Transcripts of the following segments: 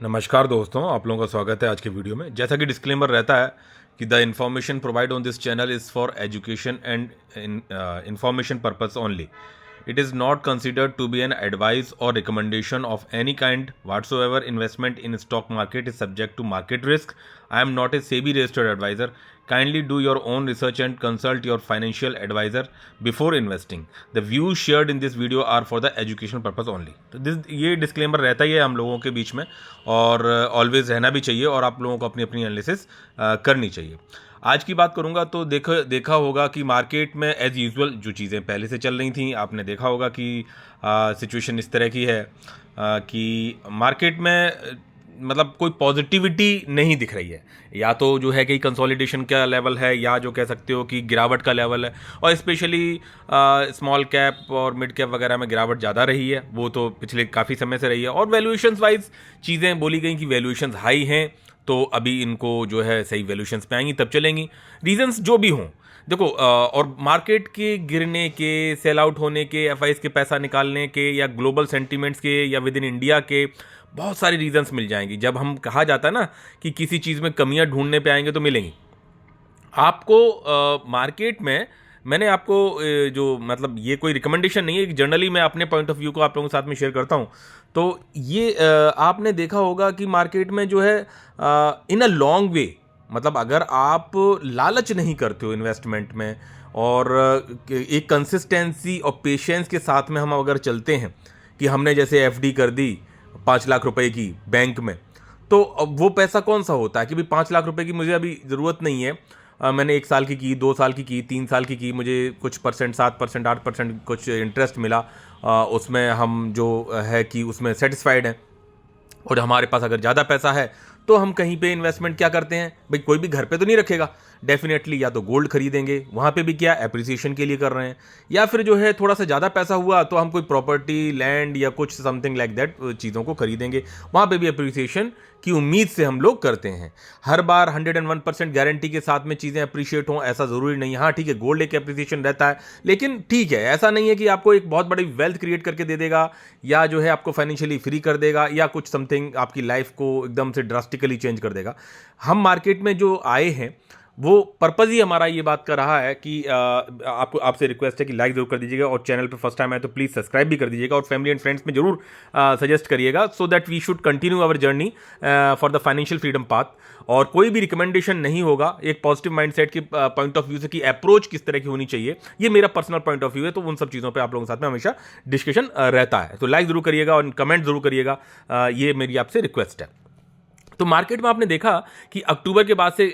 नमस्कार दोस्तों, आप लोगों का स्वागत है आज के वीडियो में। जैसा कि डिस्क्लेमर रहता है कि the information provide on this channel is for education and information purpose only. It is not considered to be an advice or recommendation of any kind whatsoever. Investment in stock market is subject to market risk. I am not a SEBI registered advisor. Kindly do your own research and consult your financial advisor before investing. The views shared in this video are for the educational purpose only. तो ये disclaimer रहता ही है हम लोगों के बीच में, और always रहना भी चाहिए, और आप लोगों को अपनी अपनी एनालिसिस करनी चाहिए. आज की बात करूंगा तो देखा होगा कि मार्केट में एज़ यूजुअल जो चीज़ें पहले से चल रही थी, आपने देखा होगा कि सिचुएशन इस तरह की है कि मार्केट में मतलब कोई पॉजिटिविटी नहीं दिख रही है. या तो जो है कि कंसोलिडेशन का लेवल है, या जो कह सकते हो कि गिरावट का लेवल है. और स्पेशली स्मॉल कैप और मिड कैप वगैरह में गिरावट ज़्यादा रही है, वो तो पिछले काफ़ी समय से रही है. और वैल्यूएशंस वाइज चीज़ें बोली गई कि वैल्यूएशंस हाई हैं, तो अभी इनको जो है सही वैल्यूएशंस पे आएंगी तब चलेंगी. रीजंस जो भी हों, देखो और मार्केट के गिरने के, सेल आउट होने के, एफआईज के पैसा निकालने के, या ग्लोबल सेंटीमेंट्स के, या विद इन इंडिया के बहुत सारी रीजंस मिल जाएंगी. जब हम कहा जाता है ना कि किसी चीज़ में कमियां ढूंढने पे आएंगे तो मिलेंगी आपको. मार्केट में मैंने आपको जो मतलब ये कोई रिकमेंडेशन नहीं है कि जनरली मैं अपने पॉइंट ऑफ व्यू को आप लोगों के साथ में शेयर करता हूँ. तो ये आपने देखा होगा कि मार्केट में जो है इन अ लॉन्ग वे, मतलब अगर आप लालच नहीं करते हो इन्वेस्टमेंट में, और एक कंसिस्टेंसी और पेशेंस के साथ में हम अगर चलते हैं कि हमने जैसे एफडी कर दी 5 लाख रुपए की बैंक में, तो अब वो पैसा कौन सा होता है कि भाई 5 लाख रुपए की मुझे अभी ज़रूरत नहीं है, मैंने 1 साल की 2 साल की 3 साल की, मुझे कुछ परसेंट 7% 8% कुछ इंटरेस्ट मिला, उसमें हम जो है कि उसमें सेटिस्फाइड हैं. और हमारे पास अगर ज़्यादा पैसा है तो हम कहीं पे इन्वेस्टमेंट क्या करते हैं भाई, कोई भी घर पे तो नहीं रखेगा, डेफिनेटली या तो गोल्ड खरीदेंगे, वहाँ पे भी क्या एप्रिसिएशन के लिए कर रहे हैं, या फिर जो है थोड़ा सा ज़्यादा पैसा हुआ तो हम कोई प्रॉपर्टी, लैंड या कुछ समथिंग लाइक दैट चीज़ों को खरीदेंगे, वहाँ पे भी एप्रिसिएशन की उम्मीद से हम लोग करते हैं. हर बार 101% गारंटी के साथ में चीज़ें अप्रिशिएट हों ऐसा ज़रूरी नहीं है. हाँ ठीक है, गोल्ड एक एप्रिसिएशन रहता है, लेकिन ठीक है, ऐसा नहीं है कि आपको एक बहुत बड़ी वेल्थ क्रिएट करके दे देगा, या जो है आपको फाइनेंशियली फ्री कर देगा, या कुछ समथिंग आपकी लाइफ को एकदम से ड्रास्टिकली चेंज कर देगा. हम मार्केट में जो आए हैं वो पर्पज़ ही हमारा ये बात कर रहा है कि आपसे रिक्वेस्ट है कि लाइक जरूर कर दीजिएगा, और चैनल पे फर्स्ट टाइम है तो प्लीज़ सब्सक्राइब भी कर दीजिएगा, और फैमिली एंड फ्रेंड्स में जरूर सजेस्ट करिएगा, so that we should continue our journey for the financial freedom path. और कोई भी रिकमेंडेशन नहीं होगा, एक पॉजिटिव माइंडसेट के पॉइंट ऑफ व्यू से कि अप्रोच किस तरह की होनी चाहिए, ये मेरा पर्सनल पॉइंट ऑफ व्यू है. तो उन सब चीज़ों पे आप लोगों के साथ में हमेशा डिस्कशन रहता है. तो लाइक जरूर करिएगा और कमेंट जरूर करिएगा, ये मेरी आपसे रिक्वेस्ट है. तो मार्केट में आपने देखा कि अक्टूबर के बाद से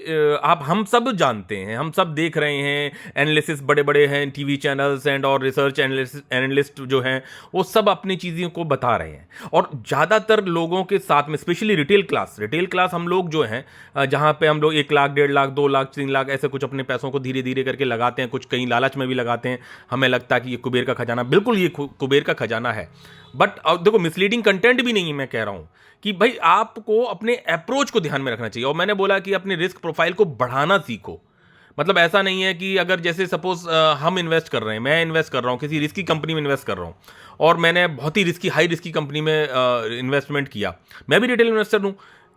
आप हम सब जानते हैं, हम सब देख रहे हैं, एनालिसिस बड़े बड़े हैं, टीवी चैनल्स एंड और रिसर्च एनालिस्ट जो हैं वो सब अपनी चीज़ों को बता रहे हैं. और ज़्यादातर लोगों के साथ में स्पेशली रिटेल क्लास हम लोग जो हैं, जहाँ पे हम लोग 1 लाख 1.5 लाख 2 लाख 3 लाख ऐसे कुछ अपने पैसों को धीरे धीरे करके लगाते हैं, कुछ कहीं लालच में भी लगाते हैं. हमें लगता है कि ये कुबेर का खजाना, बिल्कुल ये कुबेर का खजाना है. बट देखो, मिसलीडिंग कंटेंट भी नहीं, मैं कह रहा हूं कि भाई आपको अपने अप्रोच को ध्यान में रखना चाहिए. और मैंने बोला कि अपने रिस्क प्रोफाइल को बढ़ाना सीखो. मतलब ऐसा नहीं है कि अगर जैसे सपोज हम इन्वेस्ट कर रहे हैं, मैं इन्वेस्ट कर रहा हूं किसी रिस्की कंपनी में इन्वेस्ट कर रहा हूं, और मैंने बहुत ही हाई रिस्की कंपनी में इन्वेस्टमेंट किया, मैं भी रिटेल इन्वेस्टर हूं,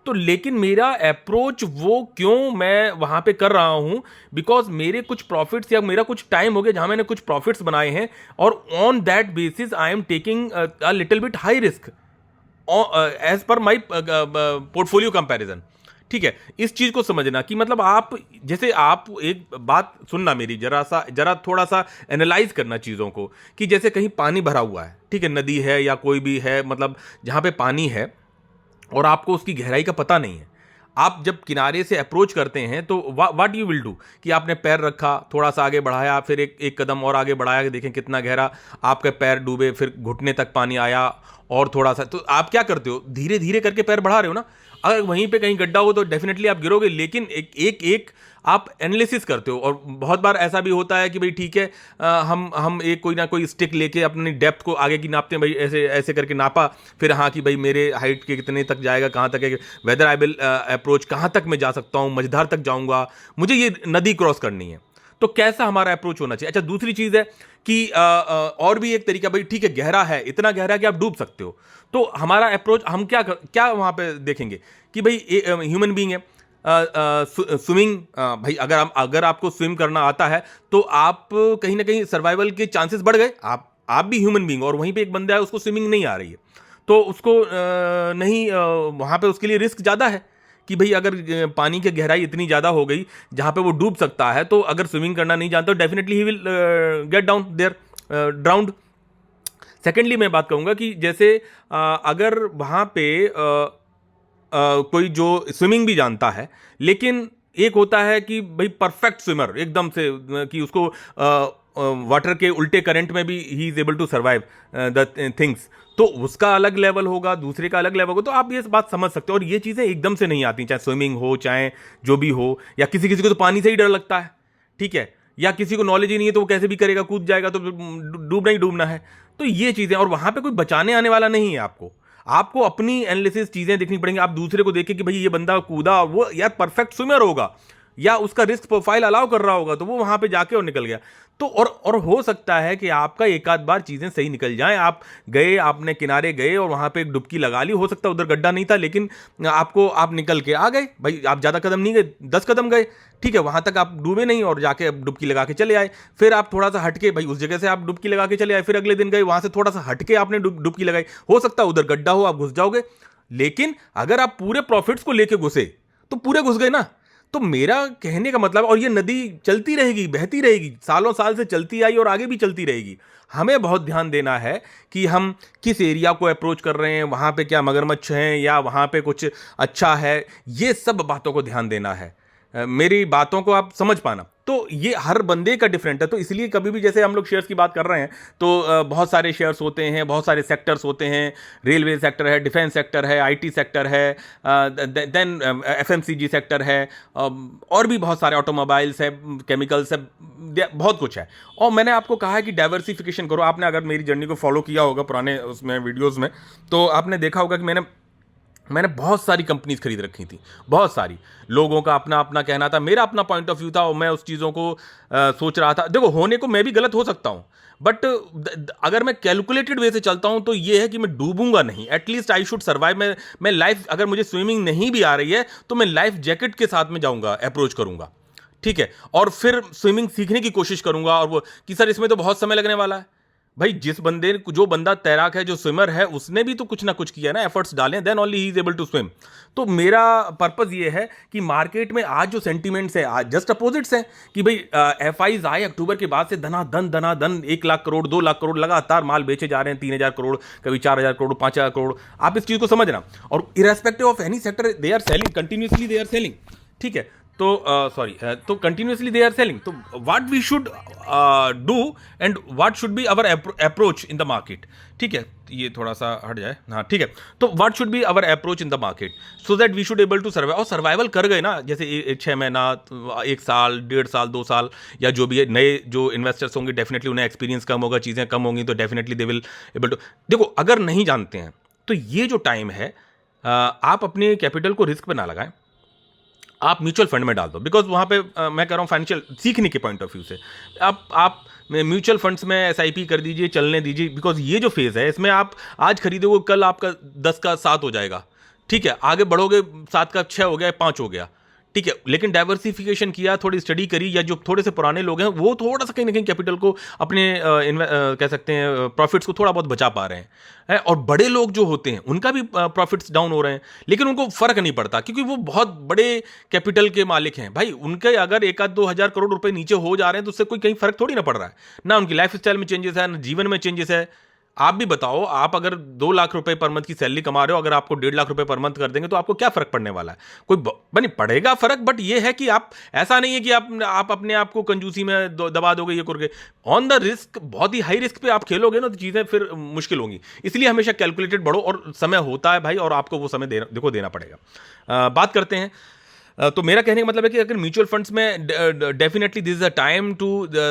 तो लेकिन मेरा अप्रोच वो क्यों मैं वहां पे कर रहा हूं, बिकॉज मेरे कुछ प्रॉफिट्स या मेरा कुछ टाइम हो गया जहां मैंने कुछ प्रॉफिट्स बनाए हैं, और on that basis I am taking a little bit high risk as per my portfolio comparison. ठीक है, इस चीज को समझना कि मतलब आप जैसे आप एक बात सुनना मेरी, जरा थोड़ा सा एनालाइज करना चीजों को, कि जैसे कहीं पानी भरा हुआ है, ठीक है, नदी है या कोई भी है, मतलब जहां पे पानी है और आपको उसकी गहराई का पता नहीं है, आप जब किनारे से अप्रोच करते हैं तो व्हाट यू विल डू कि आपने पैर रखा, थोड़ा सा आगे बढ़ाया, फिर एक कदम और आगे बढ़ाया कि देखें कितना गहरा, आपके पैर डूबे, फिर घुटने तक पानी आया, और थोड़ा सा, तो आप क्या करते हो, धीरे धीरे करके पैर बढ़ा रहे हो ना. अगर वहीं पे कहीं गड्ढा हो तो डेफिनेटली आप गिरोगे, लेकिन एक आप एनालिसिस करते हो. और बहुत बार ऐसा भी होता है कि भाई ठीक है, हम एक कोई ना कोई स्टिक लेके अपनी डेप्थ को आगे की नापते हैं, भाई ऐसे ऐसे करके नापा, फिर हाँ कि भाई मेरे हाइट के कितने तक जाएगा, कहाँ तक है, वेदर आई विल अप्रोच, कहाँ तक मैं जा सकता हूँ, मझधार तक जाऊँगा, मुझे ये नदी क्रॉस करनी है. तो कैसा हमारा अप्रोच होना चाहिए। अच्छा, दूसरी चीज है कि और भी एक तरीका, भाई ठीक है गहरा है, इतना गहरा है कि आप डूब सकते हो, तो हमारा अप्रोच हम क्या वहां पे देखेंगे कि भाई ह्यूमन बीइंग है, स्विमिंग, भाई अगर आपको स्विम करना आता है तो आप कहीं ना कहीं सर्वाइवल के चांसेस बढ़ गए। आप भी ह्यूमन बीइंग, और वहीं पे एक बंदा है उसको स्विमिंग नहीं आ रही है, तो उसको नहीं, वहां पे उसके लिए रिस्क ज़्यादा है कि भाई अगर पानी की गहराई इतनी ज़्यादा हो गई जहां पे वो डूब सकता है, तो अगर स्विमिंग करना नहीं जानता तो definitely he will get down there, drowned. Secondly मैं बात कहूँगा कि जैसे अगर वहाँ पे कोई जो स्विमिंग भी जानता है, लेकिन एक होता है कि भाई परफेक्ट स्विमर एकदम से, कि उसको वाटर के उल्टे करंट में भी he is able to survive the things, तो उसका अलग लेवल होगा, दूसरे का अलग लेवल होगा। तो आप ये बात समझ सकते हो, और ये चीज़ें एकदम से नहीं आती, चाहे स्विमिंग हो चाहे जो भी हो, या किसी किसी को तो पानी से ही डर लगता है, ठीक है, या किसी को नॉलेज ही नहीं है तो वो कैसे भी करेगा, कूद जाएगा, तो डूबना ही डूबना है। तो ये चीज़ें, और वहाँ पे कोई बचाने आने वाला नहीं है, आपको अपनी एनालिसिस चीज़ें देखनी पड़ेंगी। आप दूसरे को देखें कि भाई ये बंदा कूदा और वो यार परफेक्ट स्विमर होगा, या उसका रिस्क प्रोफाइल अलाउ कर रहा होगा, तो वो वहां पे जाके और निकल गया। तो और हो सकता है कि आपका एक आध बार चीजें सही निकल जाएं, आप गए, आपने किनारे गए और वहां पे एक डुबकी लगा ली, हो सकता है उधर गड्ढा नहीं था, लेकिन आप निकल के आ गए, भाई आप ज्यादा कदम नहीं गए, 10 कदम गए, ठीक है, वहां तक आप डूबे नहीं और जाके डुबकी लगा के चले आए। फिर आप थोड़ा सा हटके, भाई उस जगह से आप डुबकी लगा के चले आए, फिर अगले दिन गए, वहां से थोड़ा सा हटके आपने डुबकी लगाई, हो सकता है उधर गड्ढा हो, आप घुस जाओगे। लेकिन अगर आप पूरे प्रॉफिट्स को लेके घुसे तो पूरे घुस गए ना। तो मेरा कहने का मतलब, और ये नदी चलती रहेगी, बहती रहेगी, सालों साल से चलती आई और आगे भी चलती रहेगी। हमें बहुत ध्यान देना है कि हम किस एरिया को अप्रोच कर रहे हैं, वहां पे क्या मगरमच्छ हैं या वहां पे कुछ अच्छा है, ये सब बातों को ध्यान देना है। मेरी बातों को आप समझ पाना, तो ये हर बंदे का डिफरेंट है। तो इसलिए कभी भी, जैसे हम लोग शेयर्स की बात कर रहे हैं, तो बहुत सारे शेयर्स होते हैं, बहुत सारे सेक्टर्स होते हैं, रेलवे सेक्टर है, डिफेंस सेक्टर है, आईटी सेक्टर है, देन एफएमसीजी सेक्टर है, और भी बहुत सारे ऑटोमोबाइल्स है, केमिकल्स है, बहुत कुछ है। और मैंने आपको कहा है कि डाइवर्सिफिकेशन करो। आपने अगर मेरी जर्नी को फॉलो किया होगा पुराने उसमें वीडियोज़ में, तो आपने देखा होगा कि मैंने बहुत सारी कंपनीज खरीद रखी थी, बहुत सारी। लोगों का अपना अपना कहना था, मेरा अपना पॉइंट ऑफ व्यू था, और मैं उस चीज़ों को सोच रहा था। देखो, होने को मैं भी गलत हो सकता हूँ, बट अगर मैं कैलकुलेटेड वे से चलता हूँ तो ये है कि मैं डूबूंगा नहीं, एटलीस्ट आई शुड सर्वाइव। मैं लाइफ, अगर मुझे स्विमिंग नहीं भी आ रही है तो मैं लाइफ जैकेट के साथ में जाऊँगा, अप्रोच करूँगा, ठीक है, और फिर स्विमिंग सीखने की कोशिश करूँगा। और वो कि सर इसमें तो बहुत समय लगने वाला है, भाई जो बंदा तैराक है, जो स्विमर है, उसने भी तो कुछ ना कुछ किया ना, एफर्ट्स डालें, then only he is able to swim. तो मेरा पर्पस ये है कि मार्केट में आज जो सेंटीमेंट्स है, आज जस्ट अपोजिट्स हैं कि भाई एफआईज आए अक्टूबर के बाद से धनाधन 1 लाख करोड़ 2 लाख करोड़ लगातार माल बेचे जा रहे हैं, 3,000 करोड़, कभी 4,000 करोड़, 5,000 करोड़। आप इस चीज को समझना, और irrespective of any sector they are selling, continuously they are selling, ठीक है। तो तो कंटिन्यूसली दे आर सेलिंग। तो what we should do and what should be our approach in the market, ठीक है, ये थोड़ा सा हट जाए, हाँ ठीक है। तो what should be our approach in the market so that we should able to survive. और सर्वाइवल कर गए ना, जैसे 6 महीना, 1 साल, 1.5 साल, 2 साल, या जो भी है, नए जो इन्वेस्टर्स होंगे डेफिनेटली उन्हें एक्सपीरियंस कम होगा, चीज़ें कम होंगी, तो definitely they will able to. देखो, अगर नहीं जानते हैं तो ये जो टाइम है, आप अपने कैपिटल को रिस्क पे ना लगाएं, आप म्यूचुअल फंड में डाल दो। बिकॉज वहाँ पे मैं कह रहा हूँ फाइनेंशियल सीखने के पॉइंट ऑफ व्यू से, आप म्यूचुअल फंड्स में एसआईपी कर दीजिए, चलने दीजिए। बिकॉज ये जो फेज़ है, इसमें आप आज खरीदोगे, कल आपका 10 का 7 हो जाएगा, ठीक है, आगे बढ़ोगे 7 का 6 हो गया, 5 हो गया, ठीक है। लेकिन डाइवर्सिफिकेशन किया, थोड़ी स्टडी करी, या जो थोड़े से पुराने लोग हैं वो थोड़ा सा कहीं ना कहीं कैपिटल को अपने कह सकते हैं प्रॉफिट्स को थोड़ा बहुत बचा पा रहे हैं। और बड़े लोग जो होते हैं उनका भी प्रॉफिट्स डाउन हो रहे हैं, लेकिन उनको फर्क नहीं पड़ता, क्योंकि वो बहुत बड़े कैपिटल के मालिक हैं। भाई उनके अगर 1-2 हज़ार करोड़ रुपए नीचे हो जा रहे हैं तो उससे कोई कहीं फर्क थोड़ी ना पड़ रहा है, ना उनकी लाइफ स्टाइल में चेंजेस है, ना जीवन में चेंजेस है। आप भी बताओ, आप अगर 2 लाख रुपए पर मंथ की सैलरी कमा रहे हो, अगर आपको 1.5 लाख रुपए पर मंथ कर देंगे तो आपको क्या फर्क पड़ने वाला है? कोई बनी पड़ेगा फर्क, बट ये है कि आप, ऐसा नहीं है कि आप अपने आप को कंजूसी में दबा दोगे, ये करके ऑन द रिस्क, बहुत ही हाई रिस्क पे आप खेलोगे ना, तो चीजें फिर मुश्किल होंगी। इसलिए हमेशा कैलकुलेटेड बढ़ो, और समय होता है भाई, और आपको वो समय देखो देना पड़ेगा। बात करते हैं तो मेरा कहने का मतलब है कि अगर म्यूचुअल फंड्स में definitely this is a time to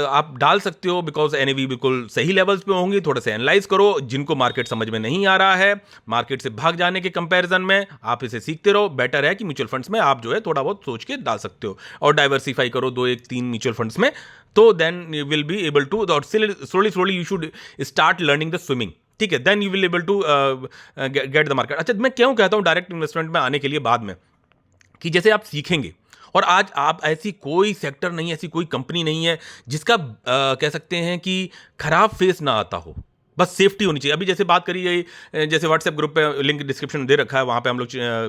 आप डाल सकते हो, बिकॉज एनएवी बिल्कुल सही लेवल्स पे होंगी। थोड़ा सा एनालाइज करो, जिनको मार्केट समझ में नहीं आ रहा है मार्केट से भाग जाने के कंपैरिजन में आप इसे सीखते रहो। बेटर है कि म्यूचुअल फंड्स में आप जो है थोड़ा बहुत सोच के डाल सकते हो और डाइवर्सिफाई करो 2 1 3 म्यूचुअल फंड्स में, तो then you will be able to, और slowly slowly you should start learning the swimming, ठीक है, then you will able to get the market. अच्छा, मैं क्यों कहता हूं डायरेक्ट इन्वेस्टमेंट में आने के लिए बाद में, कि जैसे आप सीखेंगे, और आज आप ऐसी कोई सेक्टर नहीं, ऐसी कोई कंपनी नहीं है जिसका कह सकते हैं कि खराब फेस ना आता हो, बस सेफ्टी होनी चाहिए। अभी जैसे बात करी गई, जैसे व्हाट्सएप ग्रुप पे लिंक डिस्क्रिप्शन दे रखा है, वहाँ पे हम लोग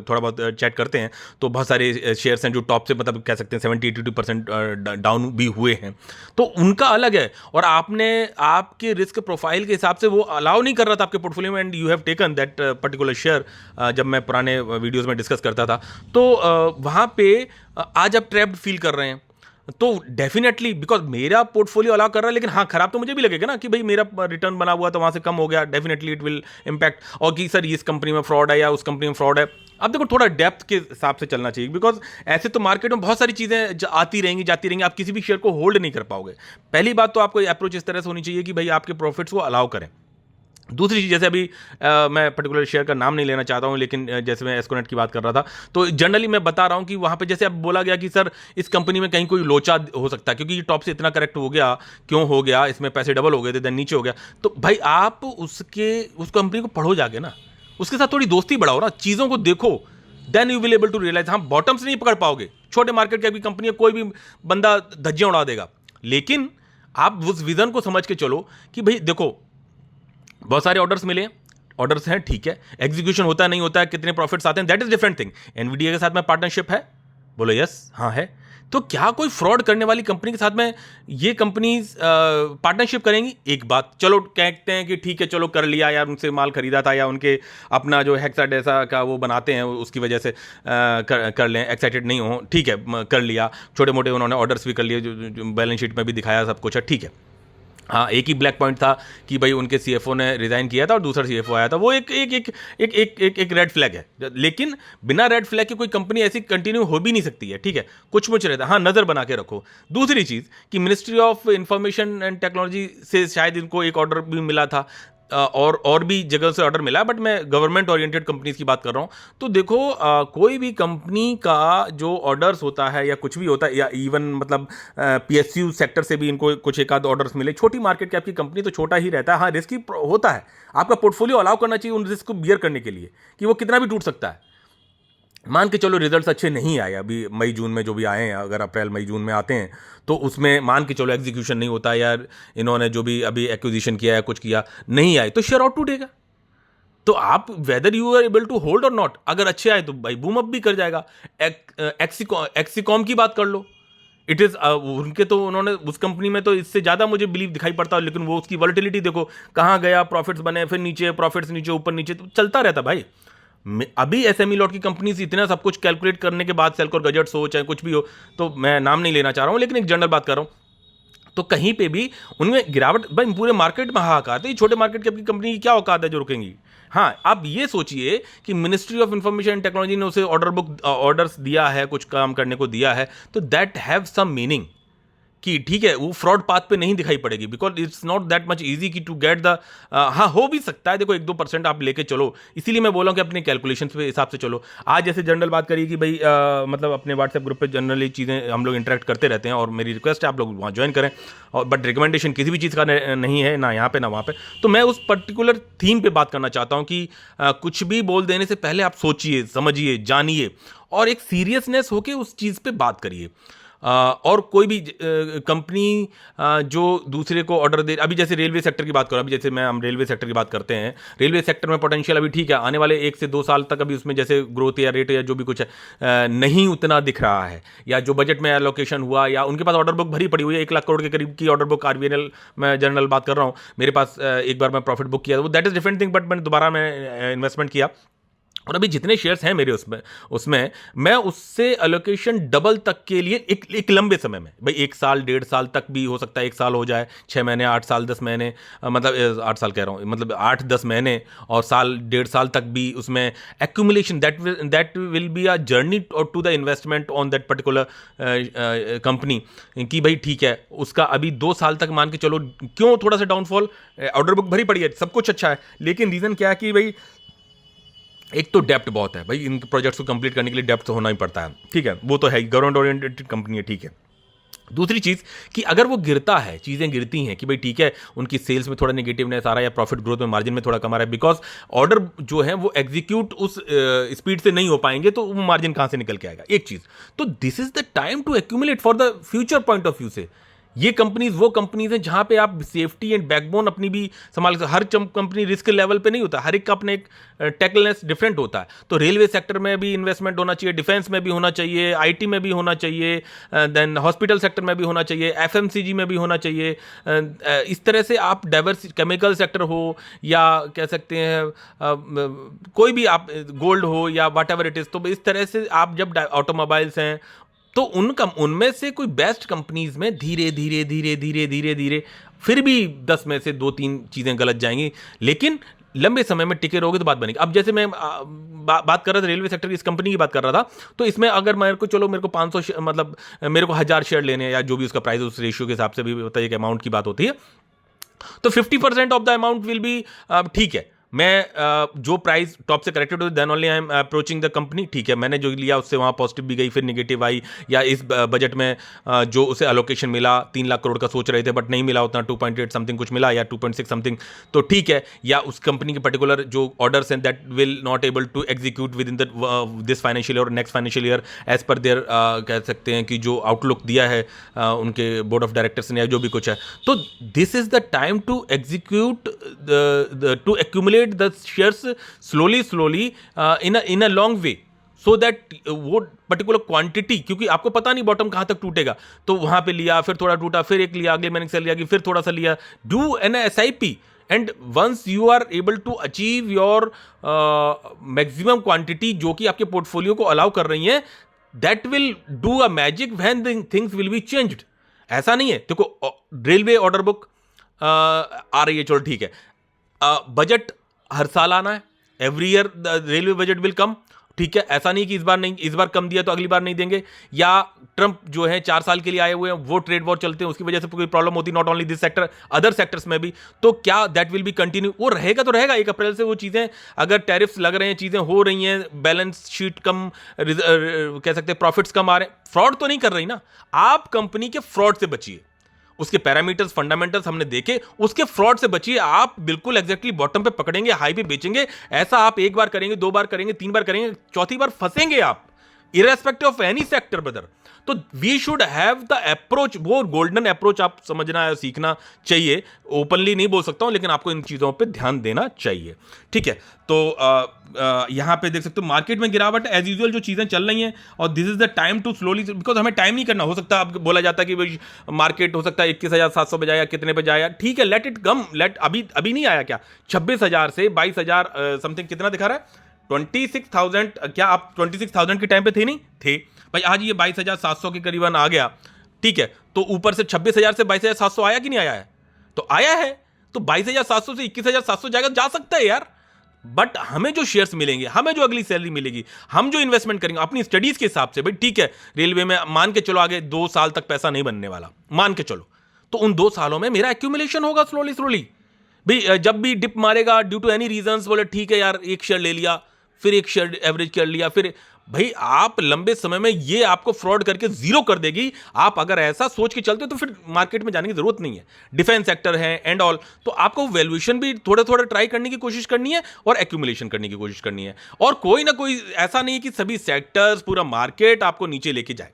थोड़ा बहुत चैट करते हैं, तो बहुत सारे शेयर्स हैं जो टॉप से मतलब कह सकते हैं 70-82% डाउन भी हुए हैं, तो उनका अलग है। और आपने आपके रिस्क प्रोफाइल के हिसाब से वो अलाउ नहीं कर रहा था आपके पोर्टफोलियो में, and you have taken that particular share. जब मैं पुराने वीडियोज़ में डिस्कस करता था, तो वहाँ पे आज आप ट्रैप्ड फील कर रहे हैं, तो डेफिनेटली बिकॉज मेरा पोर्टफोलियो अलाउ कर रहा है, लेकिन हाँ खराब तो मुझे भी लगेगा ना कि भाई मेरा रिटर्न बना हुआ तो वहाँ से कम हो गया, डेफिनेटली इट विल इम्पैक्ट। और कि सर इस कंपनी में फ्रॉड है या उस कंपनी में फ्रॉड है, अब देखो थोड़ा डेप्थ के हिसाब से चलना चाहिए, बिकॉज ऐसे तो मार्केट में बहुत सारी चीज़ें आती रहेंगी जाती रहेंगी, आप किसी भी शेयर को होल्ड नहीं कर पाओगे। पहली बात तो आपको अप्रोच इस तरह से होनी चाहिए कि भाई आपके प्रॉफिट्स को अलाउ करें। दूसरी चीज़, जैसे अभी मैं पर्टिकुलर शेयर का नाम नहीं लेना चाहता हूं, लेकिन जैसे मैं एस्कोनेट की बात कर रहा था, तो जनरली मैं बता रहा हूं कि वहां पे जैसे अब बोला गया कि सर इस कंपनी में कहीं कोई लोचा हो सकता है, क्योंकि ये टॉप से इतना करेक्ट हो गया, क्यों हो गया, इसमें पैसे डबल हो गए थे, देन नीचे हो गया। तो भाई आप उस कंपनी को पढ़ो जाके ना, उसके साथ थोड़ी दोस्ती बढ़ाओ ना, चीज़ों को देखो, then you will able to realise. हाँ, बॉटम्स नहीं पकड़ पाओगे, छोटे मार्केट की कंपनी है, कोई भी बंदा धज्जियां उड़ा देगा, लेकिन आप उस विजन को समझ के चलो कि भाई देखो बहुत सारे ऑर्डर्स मिले, ऑर्डर्स हैं, ठीक है, एग्जीक्यूशन होता है नहीं होता है, कितने प्रॉफिट्स आते हैं, that is different thing. Nvidia के साथ में पार्टनरशिप है, बोलो यस, हाँ है, तो क्या कोई फ्रॉड करने वाली कंपनी के साथ में ये कंपनीज पार्टनरशिप करेंगी? एक बात, चलो कहते हैं कि ठीक है चलो कर लिया, या उनसे माल खरीदा था, या उनके अपना जो हेक्साडेसा का वो बनाते हैं उसकी वजह से कर लें, एक्साइटेड नहीं हो, ठीक है कर लिया, छोटे मोटे उन्होंने ऑर्डर्स भी कर लिए, जो बैलेंस शीट में भी दिखाया सब कुछ है, ठीक है। हाँ, एक ही ब्लैक पॉइंट था कि भाई उनके सीएफओ ने रिजाइन किया था और दूसरा सीएफओ आया था, वो एक रेड फ्लैग है, लेकिन बिना रेड फ्लैग की कोई कंपनी ऐसी कंटिन्यू हो भी नहीं सकती है, ठीक है, कुछ मुझ रहता है, हाँ नज़र बना के रखो। दूसरी चीज़ कि ministry of information and technology से शायद इनको एक ऑर्डर भी मिला था, और भी जगह से ऑर्डर मिला, बट मैं गवर्नमेंट ओरिएंटेड कंपनीज की बात कर रहा हूँ। तो देखो कोई भी कंपनी का जो ऑर्डर्स होता है या कुछ भी होता है, या इवन मतलब पीएसयू सेक्टर से भी इनको कुछ एक आध ऑर्डर्स मिले, छोटी मार्केट की आपकी कंपनी तो छोटा ही रहता है, हाँ रिस्की होता है, आपका पोर्टफोलियो अलाउ करना चाहिए उन रिस्क को बियर करने के लिए कि वो कितना भी टूट सकता है। मान के चलो रिजल्ट्स अच्छे नहीं आए अभी मई जून में, जो भी आए हैं, अगर अप्रैल मई जून में आते हैं तो उसमें मान के चलो एग्जीक्यूशन नहीं होता, या इन्होंने जो भी अभी एक्विजिशन किया है कुछ किया नहीं आए, तो शेयर आउट टूटेगा। तो आप whether you are able to hold or not, अगर अच्छे आए तो भाई बूम अप भी कर जाएगा। एक्सीकॉम की बात कर लो, इट इज उनके तो उन्होंने उस कंपनी में तो इससे ज़्यादा मुझे बिलीव दिखाई पड़ता है, लेकिन वो उसकी वॉलेटिलिटी देखो कहाँ गया, प्रॉफिट्स बने फिर नीचे, प्रॉफिट्स नीचे ऊपर नीचे, तो चलता रहता भाई। अभी एसएमई लॉट की कंपनीज इतना सब कुछ कैलकुलेट करने के बाद, सेल्कोर गजट्स हो चाहे कुछ भी हो, तो मैं नाम नहीं लेना चाह रहा हूं, लेकिन एक जनरल बात कर रहा हूं, तो कहीं पे भी उनमें गिरावट, भाई पूरे मार्केट में हाहाकार, तो ये छोटे मार्केट की आपकी कंपनी की क्या औकात है जो रुकेंगी? हाँ, आप ये सोचिए कि ministry of information and technology ने उसे ऑर्डर्स दिया है, कुछ काम करने को दिया है, तो दैट हैव सम मीनिंग कि ठीक है वो फ्रॉड पाथ पे नहीं दिखाई पड़ेगी, because it's not that much easy की टू गेट द, हाँ हो भी सकता है, देखो 1-2% आप लेके चलो, इसीलिए मैं बोला हूँ कि अपने कैलकुलेशंस पे हिसाब से चलो। आज जैसे जनरल बात करिए कि भाई मतलब अपने व्हाट्सएप ग्रुप पे जनरली चीज़ें हम लोग इंटरेक्ट करते रहते हैं, और मेरी रिक्वेस्ट है आप लोग वहाँ ज्वाइन करें, और बट रिकमेंडेशन किसी भी चीज़ का नहीं है, ना यहाँ पे ना वहाँ पे। तो मैं उस पर्टिकुलर थीम पे बात करना चाहता हूँ कि कुछ भी बोल देने से पहले आप सोचिए, समझिए, जानिए, और एक सीरियसनेस होके उस चीज़ पे बात करिए। और कोई भी कंपनी जो दूसरे को ऑर्डर दे, अभी जैसे रेलवे सेक्टर की बात करो, अभी जैसे हम रेलवे सेक्टर की बात करते हैं, रेलवे सेक्टर में पोटेंशियल अभी ठीक है, आने वाले 1 से 2 साल तक अभी उसमें जैसे ग्रोथ या रेट या जो भी कुछ है नहीं उतना दिख रहा है, या जो बजट में एलोकेशन हुआ, या उनके पास ऑर्डर बुक भरी पड़ी हुई है, 1 लाख करोड़ के करीब की ऑर्डर बुक आरबीएनएल में जनरल बात कर रहा हूँ, मेरे पास एक बार मैं प्रॉफिट बुक किया, वो that is different thing, but मैंने दोबारा मैं इन्वेस्टमेंट किया, और अभी जितने शेयर्स हैं मेरे उसमें उसमें मैं उससे एलोकेशन डबल तक के लिए एक लंबे समय में, भाई 1 साल 1.5 साल तक भी हो सकता है, 1 साल हो जाए, 6 महीने, 8 साल 10 महीने, मतलब 8 साल कह रहा हूँ, मतलब 8-10 महीने और साल 1.5 साल तक भी उसमें accumulation, that will be a journey to the investment on that particular company, कि भाई ठीक है उसका अभी 2 साल तक मान के चलो, क्यों थोड़ा सा डाउनफॉल, ऑर्डर बुक भरी पड़ी है, सब कुछ अच्छा है, लेकिन रीज़न क्या है कि भाई एक तो डेप्ट बहुत है भाई, इन प्रोजेक्ट्स को कंप्लीट करने के लिए डेप्ट तो होना ही पड़ता है, ठीक है, वो तो है, गवर्नमेंट ओरिएंटेड कंपनी है, ठीक है। दूसरी चीज़ कि अगर वो गिरता है, चीज़ें गिरती हैं कि भाई ठीक है उनकी सेल्स में थोड़ा नेगेटिवनेस आ रहा है या प्रॉफिट ग्रोथ में, मार्जिन में थोड़ा कम आ रहा है, बिकॉज ऑर्डर जो है वो एग्जीक्यूट उस स्पीड से नहीं हो पाएंगे, तो वो मार्जिन कहाँ से निकल के आएगा, एक चीज़। तो this is the time to accumulate for the future point of view से। ये कंपनीज वो कंपनीज हैं जहां पे आप सेफ्टी एंड बैकबोन अपनी भी संभाल सकते। हर कंपनी रिस्क लेवल पे नहीं होता, हर एक का अपने एक टेक्निकलनेस डिफरेंट होता है। तो रेलवे सेक्टर में भी इन्वेस्टमेंट होना चाहिए, डिफेंस में भी होना चाहिए, आईटी में भी होना चाहिए, देन हॉस्पिटल सेक्टर में भी होना चाहिए, एफएमसीजी में भी होना चाहिए। इस तरह से आप डाइवर्स, केमिकल सेक्टर हो या कह सकते हैं कोई भी, आप गोल्ड हो या वट एवर इट इज, तो इस तरह से आप जब ऑटोमोबाइल्स हैं तो उनमें से कोई बेस्ट कंपनीज में धीरे धीरे धीरे धीरे धीरे धीरे फिर भी 10 में से 2-3 चीजें गलत जाएंगी, लेकिन लंबे समय में टिके रहोगे तो बात बनेगी। अब जैसे मैं बात कर रहा था रेलवे सेक्टर की, इस कंपनी की बात कर रहा था, तो इसमें अगर मेरे को 500 मतलब मेरे को 1000 शेयर लेने हैं या जो भी उसका प्राइस, उस रेशियो के हिसाब से भी बताइए एक अमाउंट की बात होती है, तो 50% of the amount will be, ठीक है मैं जो प्राइस टॉप से करेक्टेड हो then only I am approaching the company, ठीक है मैंने जो लिया उससे वहाँ पॉजिटिव भी गई, फिर नेगेटिव आई, या इस बजट में जो उसे अलोकेशन मिला 3 लाख करोड़ का सोच रहे थे बट नहीं मिला उतना, 2.8 समथिंग कुछ मिला या 2.6 समथिंग, तो ठीक है, या उस कंपनी के पर्टिकुलर जो ऑर्डर्स हैं that will not able to execute with in this financial year और next financial year as per there, कह सकते हैं कि जो आउटलुक दिया है उनके बोर्ड ऑफ डायरेक्टर्स ने या जो भी कुछ है, तो this is the time to execute, to accumulate the shares slowly in a long way, so that वो पर्टिकुलर क्वांटिटी, क्योंकि आपको पता नहीं बॉटम कहां तक टूटेगा, तो वहां पे लिया, फिर थोड़ा टूटा, फिर एक लिया, अगले महीने से लिया, फिर थोड़ा सा लिया, do an SIP, and once you are able to achieve your maximum quantity जो कि आपके पोर्टफोलियो को अलाउ कर रही है, that will do a magic when things will be changed. ऐसा नहीं है, देखो रेलवे ऑर्डर बुक आ रही है, चलो ठीक है, बजट हर साल आना है, every year the railway budget will come, ठीक है, ऐसा नहीं कि इस बार नहीं, इस बार कम दिया तो अगली बार नहीं देंगे, या ट्रंप जो है 4 साल के लिए आए हुए हैं, वो ट्रेड वॉर चलते हैं, उसकी वजह से कोई प्रॉब्लम होती, not only this sector, other sectors में भी, तो क्या दैट विल बी कंटिन्यू, वो रहेगा तो रहेगा 1 अप्रैल से वो चीजें, अगर टैरिफ्स लग रहे हैं, चीजें हो रही हैं, बैलेंस शीट कम, कह सकते हैं प्रॉफिट्स कम आ रहे हैं, फ्रॉड तो नहीं कर रही ना, आप कंपनी के फ्रॉड से बचिए, उसके पैरामीटर्स फंडामेंटल्स हमने देखे, उसके फ्रॉड से बचिए, आप बिल्कुल एग्जैक्टली बॉटम पे पकड़ेंगे, हाई पे बेचेंगे, ऐसा आप 1 बार करेंगे, 2 बार करेंगे, 3 बार करेंगे, चौथी बार फंसेंगे आप, irrespective of any sector brother. तो we should have the approach, वो गोल्डन अप्रोच आप समझना है, सीखना चाहिए, ओपनली नहीं बोल सकता हूं, लेकिन आपको इन चीजों पे ध्यान देना चाहिए, ठीक है। तो यहां पे देख सकते हो मार्केट में गिरावट एज यूजुअल जो चीजें चल रही हैं, और this is the time to slowly, because हमें टाइम नहीं करना, हो सकता है आप बोला जाता है कि भाई मार्केट हो सकता है 21,700 पे जाए या कितने पे जाए, ठीक है, लेट इट कम, लेट अभी नहीं आया क्या, 26,000 से 22,000 समथिंग कितना दिखा रहा है, 26,000, क्या आप 26,000 के टाइम पे थे, नहीं थे भाई, आज ये 22,700 के करीबन आ गया, ठीक है, तो ऊपर से 26,000 से 22,700 आया कि नहीं आया है, तो आया है, तो 22,700 से 21,700 जाएगा, जा सकता है यार, बट हमें जो शेयर्स मिलेंगे, हमें जो अगली सैलरी मिलेगी, हम जो इन्वेस्टमेंट करेंगे अपनी स्टडीज के हिसाब से, भाई ठीक है, रेलवे में मान के चलो आगे 2 साल तक पैसा नहीं बनने वाला, मान के चलो, तो उन 2 सालों में मेरा एक्यूमुलेशन होगा स्लोली भाई, जब भी डिप मारेगा ड्यू टू एनी रीजंस, बोले ठीक है यार एक शेयर ले लिया, फिर एक शेयर एवरेज कर लिया, फिर भाई आप लंबे समय में ये आपको फ्रॉड करके जीरो कर देगी। आप अगर ऐसा सोच के चलते हो तो फिर मार्केट में जाने की जरूरत नहीं है, डिफेंस सेक्टर है एंड ऑल, तो आपको वैल्यूएशन भी थोड़ा थोड़ा ट्राई करने की कोशिश करनी है और एक्यूमुलेशन करने की कोशिश करनी है, और कोई ना कोई ऐसा नहीं है कि सभी सेक्टर्स पूरा मार्केट आपको नीचे लेके जाए।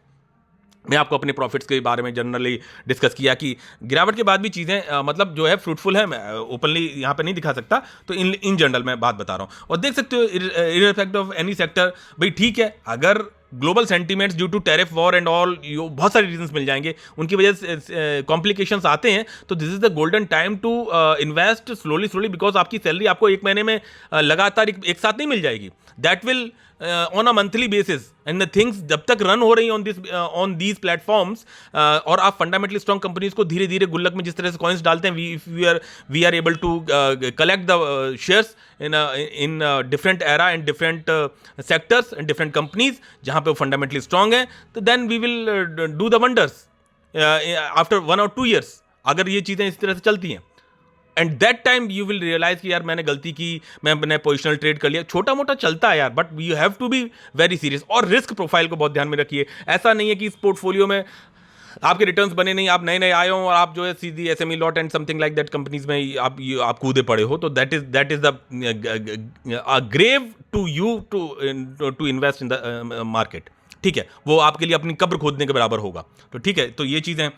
मैं आपको अपने प्रॉफिट्स के बारे में जनरली डिस्कस किया कि गिरावट के बाद भी चीज़ें मतलब जो है फ्रूटफुल है, मैं ओपनली यहाँ पे नहीं दिखा सकता, तो इन जनरल मैं बात बता रहा हूँ। और देख सकते हो इररिस्पेक्टिव ऑफ एनी सेक्टर, भाई ठीक है, अगर global sentiments due to tariff war and all, बहुत सारे रीजंस मिल जाएंगे, उनकी वजह से कॉम्प्लिकेशंस आते हैं, तो this is the golden time to invest slowly, because आपकी सैलरी आपको एक महीने में लगातार एक साथ नहीं मिल जाएगी, that will on a monthly basis, and the things जब तक रन हो रही है ऑन दीज प्लेटफॉर्म्स, और आप फंडामेंटली स्ट्रॉन्ग कंपनीज को धीरे धीरे गुल्लक में जिस तरह से कॉइन्स डालते हैं, we are able to collect the shares in different era and different sectors and different companies जहां पे वो फंडामेंटली स्ट्रॉन्ग है, तो then we will do the wonders after 1 or 2 years, अगर ये चीज़ें इस तरह से चलती हैं। And that time you will realise कि यार मैंने गलती की, मैंने पोजिशनल ट्रेड कर लिया, छोटा मोटा चलता है यार, but you have to be very serious, और रिस्क प्रोफाइल को बहुत ध्यान में रखिए। ऐसा नहीं है कि इस पोर्टफोलियो में आपके रिटर्न्स बने नहीं, आप नए नए आए हो और आप जो है सीधी SME lot and something like that companies में आप कूदे पड़े हो, तो that is the grave to you to invest in the market, ठीक है, वो आपके लिए अपनी कब्र खोदने के बराबर होगा। तो ठीक है, तो ये चीज़ें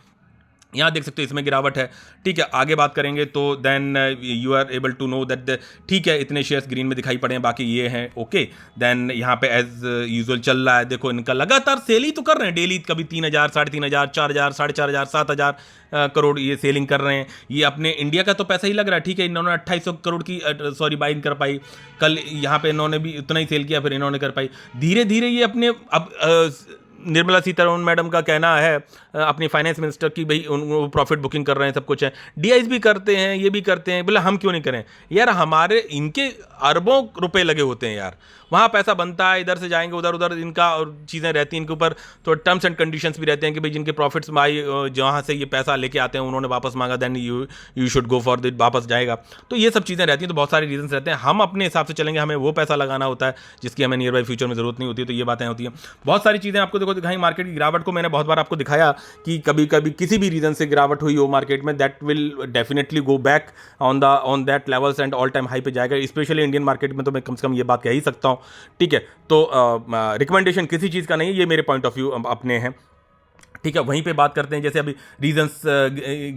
यहाँ देख सकते हो, इसमें गिरावट है, ठीक है। आगे बात करेंगे तो then you are able to know that ठीक है, इतने शेयर्स ग्रीन में दिखाई पड़े हैं, बाकी ये हैं ओके। देन यहाँ पे एज यूजुअल चल रहा है, देखो इनका लगातार सेल ही तो कर रहे हैं डेली, कभी 3,000, 3,500, 4,000, 4,500, 7,000 करोड़ ये सेलिंग कर रहे हैं। ये अपने इंडिया का तो पैसा ही लग रहा है, ठीक है, इन्होंने 2,800 करोड़ की बाइंग कर पाई, कल यहाँ पे इन्होंने भी उतना ही सेल किया, फिर इन्होंने कर पाई। धीरे धीरे ये अपने अब निर्मला सीतारमण मैडम का कहना है, अपनी फाइनेंस मिनिस्टर की, भाई उनको प्रॉफिट बुकिंग कर रहे हैं, सब कुछ है, DIs भी करते हैं, ये भी करते हैं, बोले हम क्यों नहीं करें यार, हमारे इनके अरबों रुपए लगे होते हैं यार, वहाँ पैसा बनता है, इधर से जाएंगे उधर इनका, और चीज़ें रहती हैं इनके ऊपर, तो टर्म्स एंड कंडीशंस भी रहते हैं कि भाई जिनके प्रॉफिट्स में आई, जहाँ से ये पैसा लेके आते हैं उन्होंने वापस मांगा, then you should go for that, वापस जाएगा। तो ये सब चीज़ें रहती हैं, तो बहुत सारे रीजंस रहते हैं, हम अपने हिसाब से चलेंगे, हमें वो पैसा लगाना होता है जिसकी हमें नियर बाई फ्यूचर में जरूरत नहीं होती है, तो ये बातें होती हैं। बहुत सारी चीज़ें आपको देखो दिखाई, मार्केट की गिरावट को मैंने बहुत बार आपको दिखाया कि कभी कभी किसी भी रीजन से गिरावट हुई हो मार्केट में, that will definitely go back on that levels and all time high पे जाएगा, स्पेशली इंडियन मार्केट में, तो मैं कम से कम ये बात कह ही सकता हूँ, ठीक है। तो रिकमेंडेशन किसी चीज़ का नहीं है, ये मेरे पॉइंट ऑफ व्यू अपने हैं, ठीक है। वहीं पे बात करते हैं, जैसे अभी रीजंस,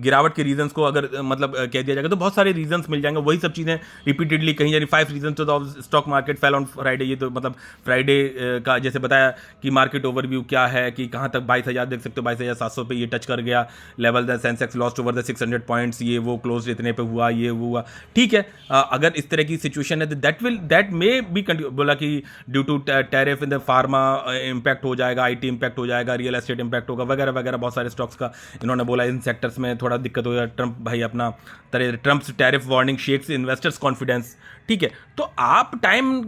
गिरावट के रीजंस को अगर मतलब कह दिया जाएगा तो बहुत सारे रीजंस मिल जाएंगे, वही सब चीज़ें रिपीटेडली कहीं, यानी 5 reasons of stock market fell on Friday, ये तो मतलब फ्राइडे का जैसे बताया कि मार्केट ओवरव्यू क्या है, कि कहाँ तक 22,000 देख सकते हो, 22,700 पे ये टच कर गया level, the Sensex lost over the 600 points, ये वो क्लोज इतने पे हुआ, ये हुआ, ठीक है। अगर इस तरह की सिचुएशन है तो दैट मे बी बोला कि due to tariff in the pharma impact हो जाएगा, IT इम्पैक्ट हो जाएगा, रियल एस्टेट इम्पैक्ट होगा, वगैरह वगैरह, बहुत सारे स्टॉक्स का इन्होंने बोला इन सेक्टर्स में थोड़ा दिक्कत हो गया। ट्रंप भाई अपना Trump's tariff warning shakes investors confidence, ठीक है। तो आप टाइम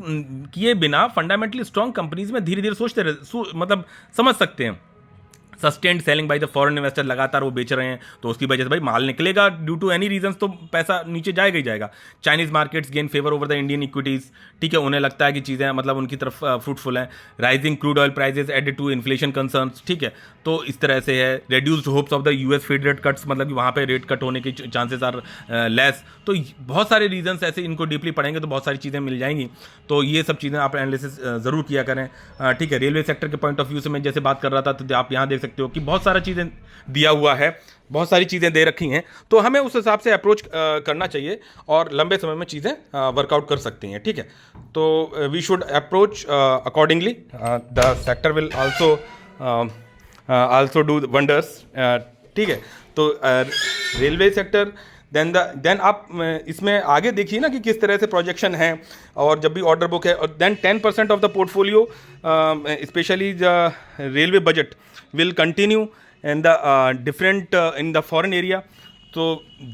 किए बिना फंडामेंटली स्ट्रॉन्ग कंपनीज में धीरे धीरे सोचते मतलब समझ सकते हैं। Sustained selling by the foreign investor, लगातार वो बेच रहे हैं, तो उसकी वजह से भाई माल निकलेगा, ड्यू टू एनी रीजंस तो पैसा नीचे जाएगा ही जाएगा। Chinese markets gain favour over the Indian equities, ठीक है, उन्हें लगता है कि चीज़ें मतलब उनकी तरफ फ्रूटफुल हैं। Rising crude oil prices added to inflation concerns, ठीक है, तो इस तरह से है। Reduced hopes of the US Fed rate cuts, मतलब कि वहाँ पे रेट कट होने के चांसेस आर लेस, तो बहुत सारे रीजंस ऐसे, इनको डीपली पढ़ेंगे तो बहुत सारी चीज़ें मिल जाएंगी, तो ये सब चीज़ें आप एनालिसिस ज़रूर किया करें, ठीक है। रेलवे सेक्टर के पॉइंट ऑफ व्यू से मैं जैसे बात कर रहा था, तो आप यहाँ देख सकते हो कि बहुत सारा चीज़ें दिया हुआ है, बहुत सारी चीज़ें दे रखी हैं, तो हमें उस हिसाब से अप्रोच करना चाहिए और लंबे समय में चीज़ें वर्कआउट कर सकती हैं, ठीक है। तो we should approach accordingly, the sector will also do wonders, ठीक है। तो रेलवे सेक्टर, देन आप इसमें आगे देखिए ना कि किस तरह से प्रोजेक्शन है, और जब भी ऑर्डर बुक है, और then 10% of the portfolio, specially the railway budget will continue and the different in the foreign area, so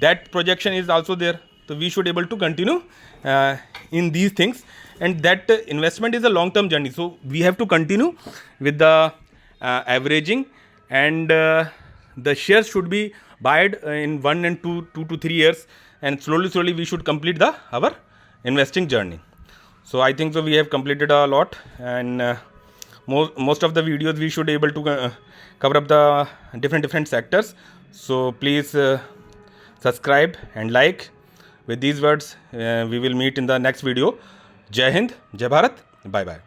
that projection is also there, so we should able to continue in these things, and that investment is a long term journey, so we have to continue with the averaging, and the shares should be bought in 1 and 2 to 3 years, and slowly we should complete our investing journey. So I think so we have completed a lot, and most of the videos we should able to cover up the different sectors, so please subscribe and like. With these words we will meet in the next video. Jai Hind, Jai Bharat, bye bye.